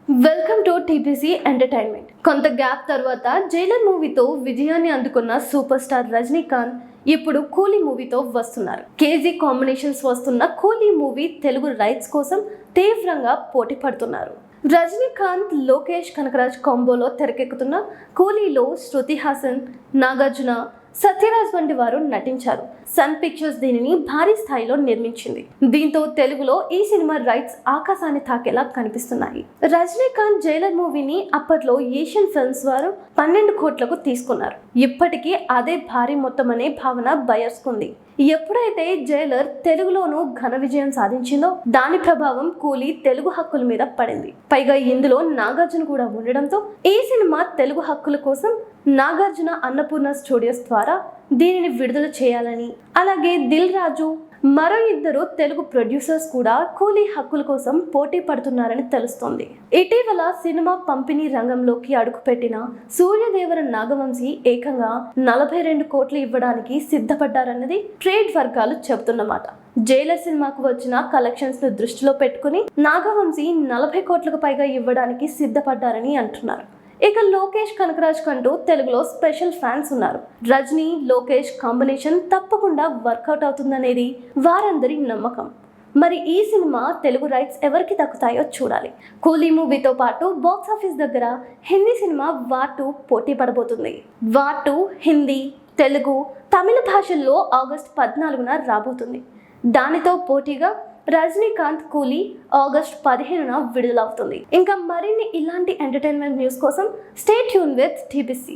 Welcome to TPC entertainment. కొంత gap తర్వాత Jailer మూవీతో విజయాన్ని అందుకున్న సూపర్ స్టార్ రజనీకాంత్ ఇప్పుడు కూలీ మూవీతో వస్తున్నారు. కేజీ కాంబినేషన్స్ వస్తున్న కూలీ మూవీ తెలుగు రైట్స్ కోసం తీవ్రంగా పోటీ పడుతున్నారు. రజనీకాంత్, లోకేష్ కనకరాజ్ కాంబోలో తెరకెక్కుతున్న కూలీలో శృతి హాసన్, నాగార్జున, సత్యరాజ్ వంటి వారు నటించారు. సన్ పిక్చర్స్ దీనిని భారీ స్థాయిలో నిర్మించింది. దీంతో తెలుగులో ఈ సినిమా రైట్స్ ఆకాశాన్ని తాకేలా కనిపిస్తున్నాయి. రజనీకాంత్ జైలర్ మూవీని అప్పట్లో ఏషియన్ ఫిల్మ్స్ వారు 12 కోట్లకు తీసుకున్నారు. ఇప్పటికీ అదే భారీ మొత్తం అనే భావన బయర్స్ కుంది. ఎప్పుడైతే జైలర్ తెలుగులోనూ ఘన విజయం సాధించిందో దాని ప్రభావం కూలీ తెలుగు హక్కుల మీద పడింది. పైగా ఇందులో నాగార్జున కూడా ఉండడంతో ఈ సినిమా తెలుగు హక్కుల కోసం నాగార్జున అన్నపూర్ణ స్టూడియోస్ ద్వారా దీనిని విడుదల చేయాలని, అలాగే దిల్ రాజు, మరో 2 తెలుగు ప్రొడ్యూసర్స్ కూడా కూలీ హక్కుల కోసం పోటీ పడుతున్నారని తెలుస్తోంది. ఇటీవల సినిమా పంపిణీ రంగంలోకి అడుగుపెట్టిన సూర్యదేవర నాగవంశీ ఏకంగా 42 కోట్లు ఇవ్వడానికి సిద్ధపడ్డారన్నది ట్రేడ్ వర్గాలు చెబుతున్నమాట. జైలర్ సినిమాకు వచ్చిన కలెక్షన్స్ ను దృష్టిలో పెట్టుకుని నాగవంశీ 40 కోట్లకు పైగా ఇవ్వడానికి సిద్ధపడ్డారని అంటున్నారు. ఇక లోకేష్ కనకరాజ్ కంటూ తెలుగులో స్పెషల్ ఫ్యాన్స్ ఉన్నారు. రజనీ, లోకేష్ కాంబినేషన్ తప్పకుండా వర్కౌట్ అవుతుందనేది వారందరి నమ్మకం. మరి ఈ సినిమా తెలుగు రైట్స్ ఎవరికి దక్కుతాయో చూడాలి. కూలీ మూవీతో పాటు బాక్స్ ఆఫీస్ దగ్గర హిందీ సినిమా వార్ 2 పోటీ పడబోతుంది. వార్ 2 హిందీ, తెలుగు, తమిళ భాషల్లో ఆగస్టు 14న రాబోతుంది. దానితో పోటీగా రజనీకాంత్ కూలీ ఆగస్టు 15న విడుదలవుతుంది. ఇంకా మరిన్ని ఇలాంటి ఎంటర్టైన్మెంట్ న్యూస్ కోసం స్టే ట్యూన్ విత్ టీపీసీ.